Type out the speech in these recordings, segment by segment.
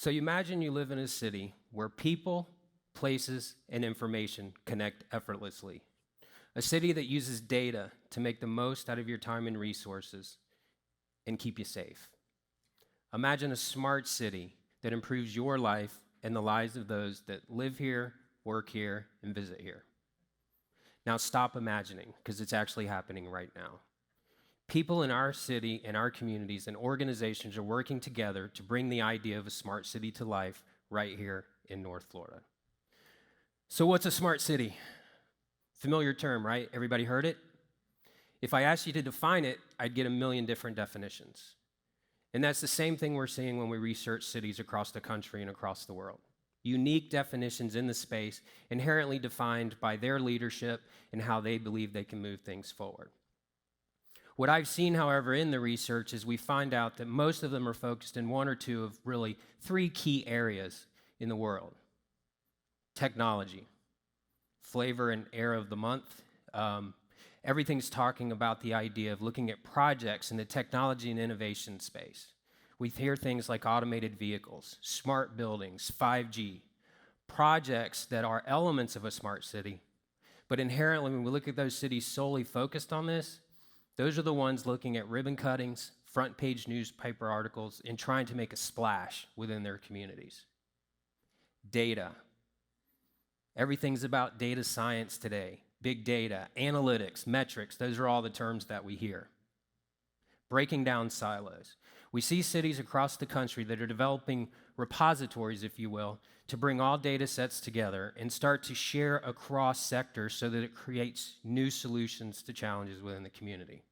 So you imagine you live in a city where people, places, and information connect effortlessly. A city that uses data to make the most out of your time and resources and keep you safe. Imagine a smart city that improves your life and the lives of those that live here, work here, and visit here. Now stop imagining, because it's actually happening right now. People in our city, and our communities, and organizations are working together to bring the idea of a smart city to life right here in North Florida. So what's a smart city? Familiar term, right? Everybody heard it? If I asked you to define it, I'd get a million different definitions. And that's the same thing we're seeing when we research cities across the country and across the world. Unique definitions in the space, inherently defined by their leadership and how they believe they can move things forward. What I've seen, however, in the research is we find out that most of them are focused in one or two of really three key areas in the world. Technology, flavor and era of the month. Everything's talking about the idea of looking at projects in the technology and innovation space. We hear things like automated vehicles, smart buildings, 5G, projects that are elements of a smart city. But inherently, when we look at those cities solely focused on this, those are the ones looking at ribbon cuttings, front page newspaper articles, and trying to make a splash within their communities. Data. Everything's about data science today. Big data, analytics, metrics, those are all the terms that we hear. Breaking down silos. We see cities across the country that are developing repositories, if you will, to bring all data sets together and start to share across sectors so that it creates new solutions to challenges within the community.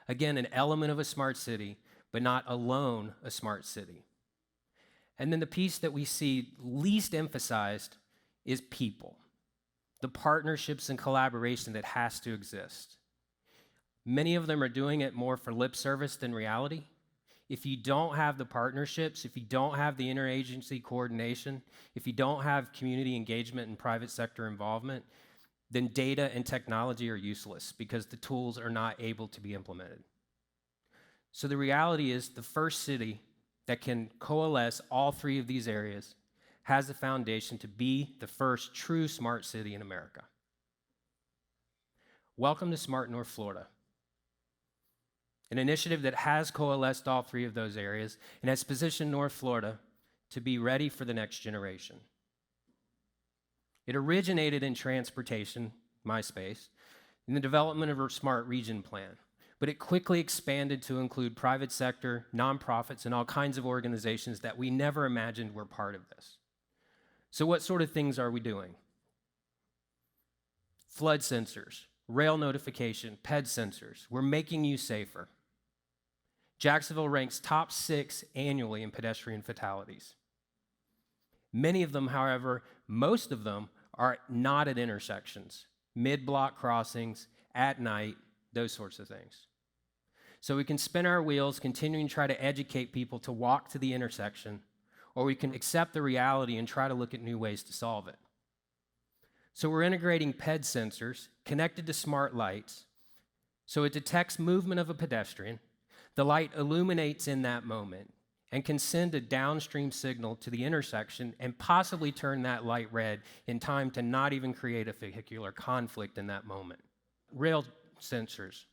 Again, an element of a smart city, but not alone a smart city. And then the piece that we see least emphasized is people. The partnerships and collaboration that has to exist. Many of them are doing it more for lip service than reality. If you don't have the partnerships, if you don't have the interagency coordination, if you don't have community engagement and private sector involvement, then data and technology are useless because the tools are not able to be implemented. So the reality is the first city that can coalesce all three of these areas has the foundation to be the first true smart city in America. Welcome to Smart North Florida, an initiative that has coalesced all three of those areas and has positioned North Florida to be ready for the next generation. It originated in transportation, my space, in the development of a smart region plan, but it quickly expanded to include private sector, nonprofits, and all kinds of organizations that we never imagined were part of this. So what sort of things are we doing? Flood sensors, rail notification, PED sensors. We're making you safer. Jacksonville ranks top 6 annually in pedestrian fatalities. Many of them, however, most of them are not at intersections, mid-block crossings, at night, those sorts of things. So we can spin our wheels, continuing to try to educate people to walk to the intersection, or we can accept the reality and try to look at new ways to solve it. So we're integrating PED sensors connected to smart lights, so it detects movement of a pedestrian, the light illuminates in that moment, and can send a downstream signal to the intersection and possibly turn that light red in time to not even create a vehicular conflict in that moment. Rail sensors.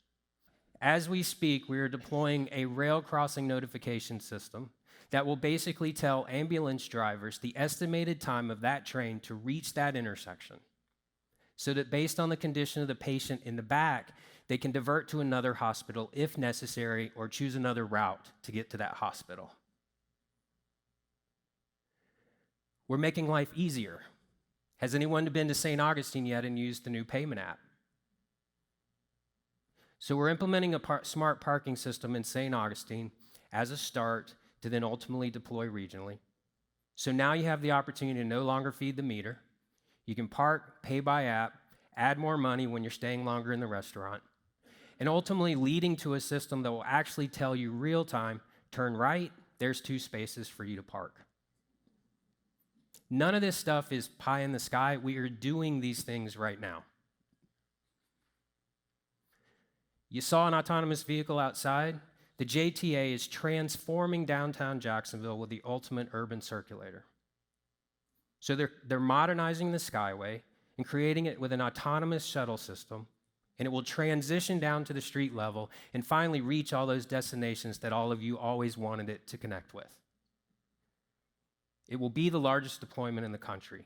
As we speak, we are deploying a rail crossing notification system that will basically tell ambulance drivers the estimated time of that train to reach that intersection, so that based on the condition of the patient in the back, they can divert to another hospital if necessary or choose another route to get to that hospital. We're making life easier. Has anyone been to St. Augustine yet and used the new payment app? So we're implementing a smart parking system in St. Augustine as a start to then ultimately deploy regionally. So now you have the opportunity to no longer feed the meter. You can park, pay by app, add more money when you're staying longer in the restaurant, and ultimately leading to a system that will actually tell you real time, turn right, there's 2 spaces for you to park. None of this stuff is pie in the sky. We are doing these things right now. You saw an autonomous vehicle outside. the JTA is transforming downtown Jacksonville with the ultimate urban circulator. So they're modernizing the Skyway and creating it with an autonomous shuttle system, and it will transition down to the street level and finally reach all those destinations that all of you always wanted it to connect with. It will be the largest deployment in the country.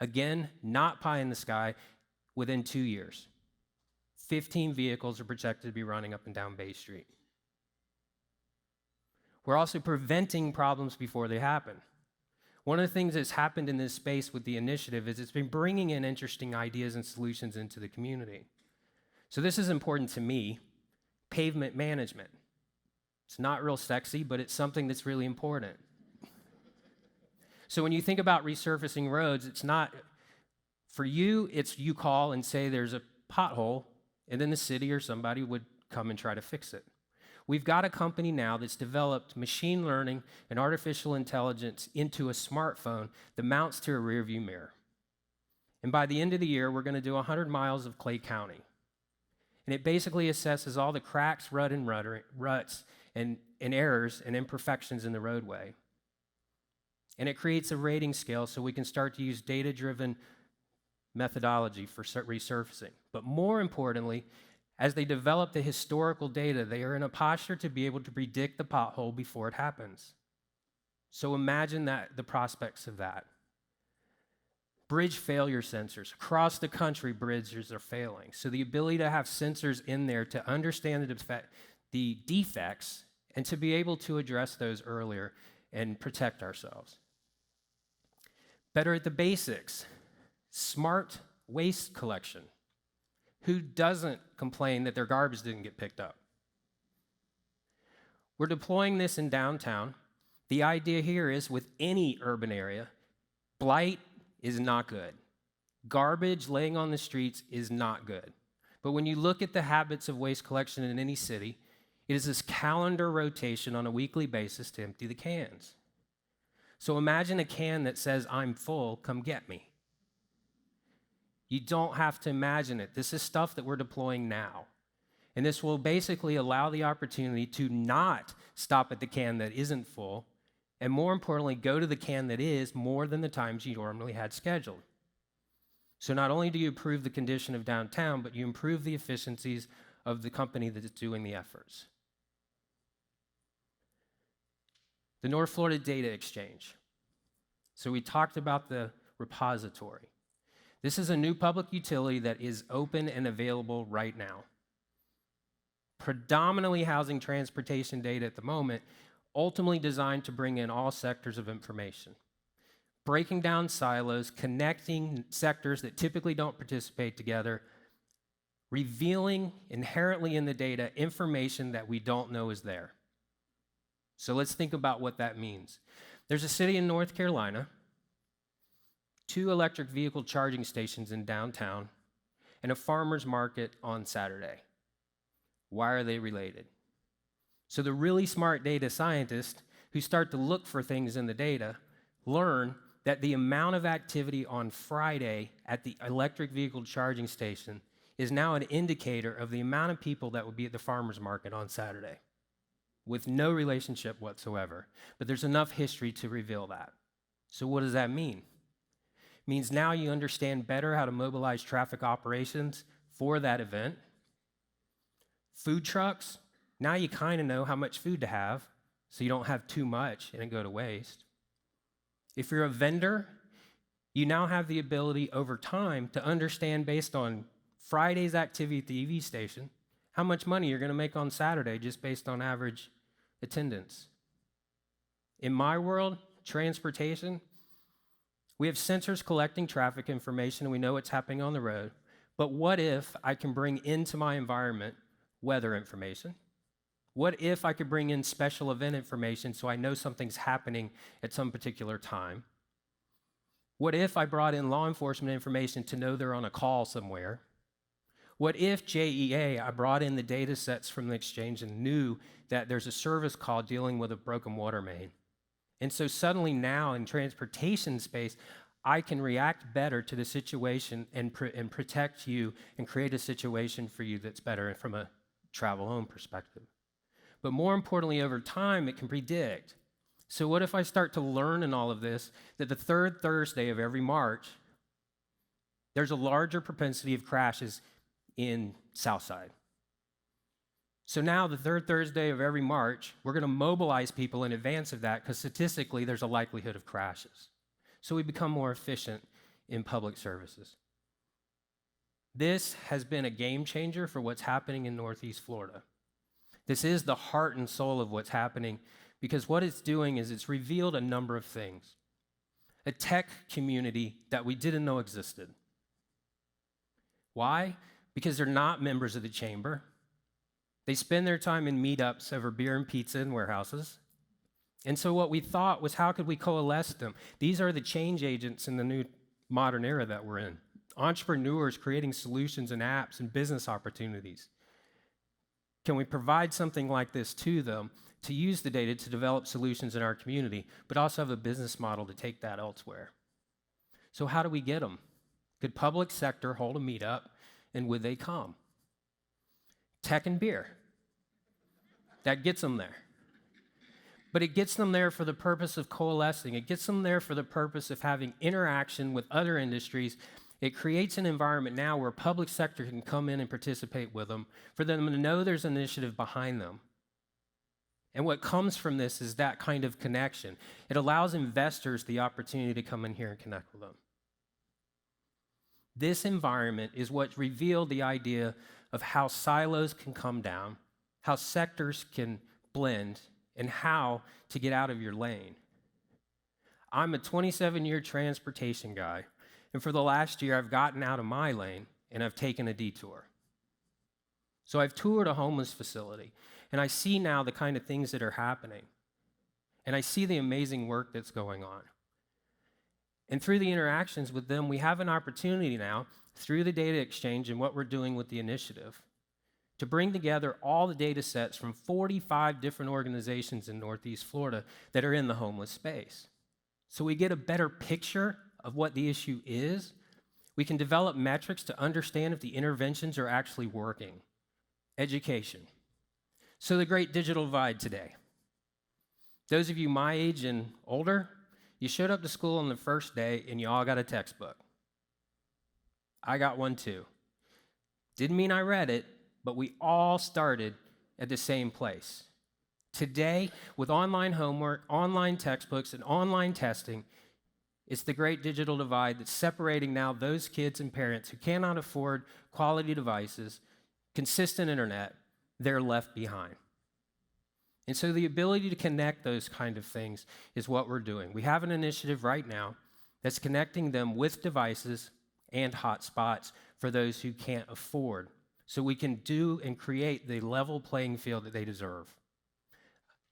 Again, not pie in the sky, within 2 years. 15 vehicles are projected to be running up and down Bay Street. We're also preventing problems before they happen. One of the things that's happened in this space with the initiative is it's been bringing in interesting ideas and solutions into the community. So this is important to me, pavement management. It's not real sexy, but it's something that's really important. So when you think about resurfacing roads, it's not, for you, it's you call and say there's a pothole, and then the city or somebody would come and try to fix it. We've got a company now that's developed machine learning and artificial intelligence into a smartphone that mounts to a rearview mirror. And by the end of the year, we're going to do 100 miles of Clay County. And it basically assesses all the cracks, ruts, and errors and imperfections in the roadway. And it creates a rating scale so we can start to use data-driven methodology for resurfacing. But more importantly, as they develop the historical data, they are in a posture to be able to predict the pothole before it happens. So imagine the prospects of that. Bridge failure sensors. Across the country, bridges are failing. So the ability to have sensors in there to understand the defects and to be able to address those earlier and protect ourselves. Better at the basics. Smart waste collection. Who doesn't complain that their garbage didn't get picked up? We're deploying this in downtown. The idea here is with any urban area, blight is not good. Garbage laying on the streets is not good. But when you look at the habits of waste collection in any city, it is this calendar rotation on a weekly basis to empty the cans. So imagine a can that says, "I'm full, come get me." You don't have to imagine it. This is stuff that we're deploying now. And this will basically allow the opportunity to not stop at the can that isn't full, and more importantly, go to the can that is more than the times you normally had scheduled. So not only do you improve the condition of downtown, but you improve the efficiencies of the company that is doing the efforts. The North Florida Data Exchange. So we talked about the repository. This is a new public utility that is open and available right now. Predominantly housing transportation data at the moment, ultimately designed to bring in all sectors of information. Breaking down silos, connecting sectors that typically don't participate together, revealing inherently in the data information that we don't know is there. So let's think about what that means. There's a city in North Carolina, 2 electric vehicle charging stations in downtown, and a farmer's market on Saturday. Why are they related? So the really smart data scientists who start to look for things in the data learn that the amount of activity on Friday at the electric vehicle charging station is now an indicator of the amount of people that would be at the farmer's market on Saturday, with no relationship whatsoever. But there's enough history to reveal that. So what does that mean? It means now you understand better how to mobilize traffic operations for that event. Food trucks, now you kind of know how much food to have, so you don't have too much and it go to waste. If you're a vendor, you now have the ability over time to understand, based on Friday's activity at the EV station, how much money you're going to make on Saturday just based on average attendance. In my world, transportation, we have sensors collecting traffic information and we know what's happening on the road. But what if I can bring into my environment weather information? What if I could bring in special event information so I know something's happening at some particular time? What if I brought in law enforcement information to know they're on a call somewhere? What if JEA, I brought in the data sets from the exchange and knew that there's a service call dealing with a broken water main? And so suddenly now in transportation space, I can react better to the situation and protect you and create a situation for you that's better from a travel home perspective. but more importantly, over time, it can predict. So what if I start to learn in all of this that the third Thursday of every March, there's a larger propensity of crashes in Southside. So now the third Thursday of every March, we're going to mobilize people in advance of that because statistically there's a likelihood of crashes. So we become more efficient in public services. This has been a game changer for what's happening in Northeast Florida. This is the heart and soul of what's happening because what it's doing is it's revealed a number of things. A tech community that we didn't know existed. Why? Because they're not members of the chamber. They spend their time in meetups over beer and pizza in warehouses. And so what we thought was, how could we coalesce them? These are the change agents in the new modern era that we're in. Entrepreneurs creating solutions and apps and business opportunities. Can we provide something like this to them to use the data to develop solutions in our community, but also have a business model to take that elsewhere? So how do we get them? Could public sector hold a meetup, and would they come? Tech and beer. That gets them there. But it gets them there for the purpose of coalescing. It gets them there for the purpose of having interaction with other industries. It creates an environment now where public sector can come in and participate with them, for them to know there's an initiative behind them. And what comes from this is that kind of connection. It allows investors the opportunity to come in here and connect with them. This environment is what revealed the idea of how silos can come down, how sectors can blend, and how to get out of your lane. I'm a 27-year transportation guy, and for the last year, I've gotten out of my lane, and I've taken a detour. So I've toured a homeless facility, and I see now the kind of things that are happening, and I see the amazing work that's going on. And through the interactions with them, we have an opportunity now, through the data exchange and what we're doing with the initiative, to bring together all the data sets from 45 different organizations in Northeast Florida that are in the homeless space. So we get a better picture of what the issue is. We can develop metrics to understand if the interventions are actually working. Education. So the great digital divide today. Those of you my age and older, you showed up to school on the first day and you all got a textbook. I got one too. Didn't mean I read it, but we all started at the same place. Today, with online homework, online textbooks, and online testing, it's the great digital divide that's separating now those kids and parents who cannot afford quality devices, consistent internet, they're left behind. And so the ability to connect those kind of things is what we're doing. We have an initiative right now that's connecting them with devices and hotspots for those who can't afford, so we can do and create the level playing field that they deserve.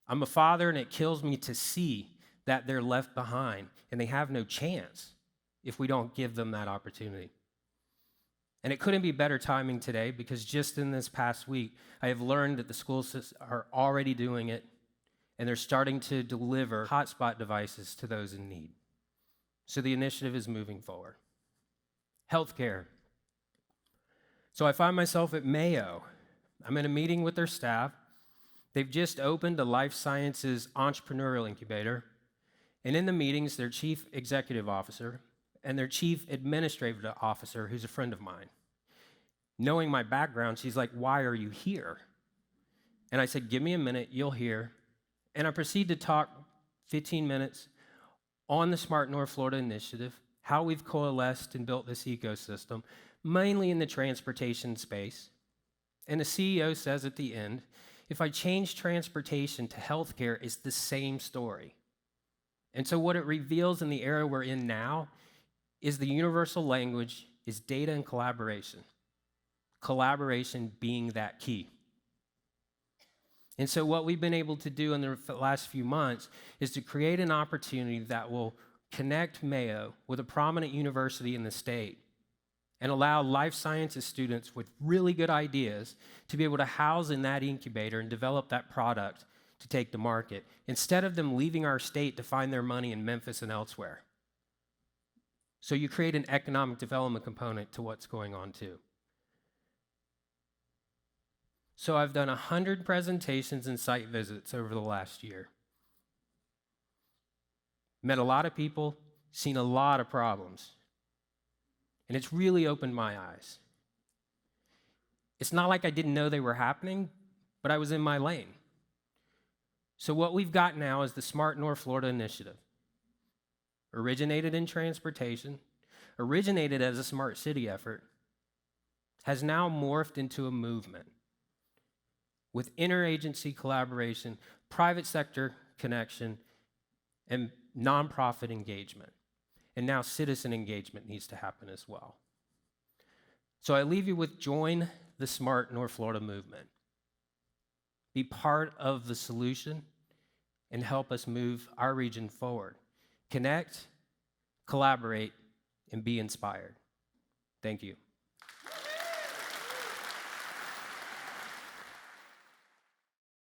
I'm a father, and it kills me to see that they're left behind, and they have no chance if we don't give them that opportunity. And it couldn't be better timing today, because just in this past week, I have learned that the schools are already doing it, and they're starting to deliver hotspot devices to those in need. So the initiative is moving forward. Healthcare. So I find myself at Mayo. I'm in a meeting with their staff. They've just opened a life sciences entrepreneurial incubator. And in the meetings, their chief executive officer and their chief administrative officer, who's a friend of mine. Knowing my background, she's like, "Why are you here?" And I said, "Give me a minute, you'll hear." And I proceed to talk 15 minutes on the Smart North Florida initiative, how we've coalesced and built this ecosystem, mainly in the transportation space. And the CEO says at the end, if I change transportation to healthcare, it's the same story. And so what it reveals in the era we're in now is the universal language is data and collaboration. Collaboration being that key. And so what we've been able to do in the last few months is to create an opportunity that will connect Mayo with a prominent university in the state and allow life sciences students with really good ideas to be able to house in that incubator and develop that product to take to market, instead of them leaving our state to find their money in Memphis and elsewhere. So you create an economic development component to what's going on too. So I've done 100 presentations and site visits over the last year. Met a lot of people, seen a lot of problems. And it's really opened my eyes. It's not like I didn't know they were happening, but I was in my lane. So what we've got now is the Smart North Florida Initiative. Originated in transportation, originated as a smart city effort, has now morphed into a movement with interagency collaboration, private sector connection, and nonprofit engagement. And now citizen engagement needs to happen as well. So I leave you with join the Smart North Florida movement. Be part of the solution and help us move our region forward. Connect, collaborate, and be inspired. Thank you.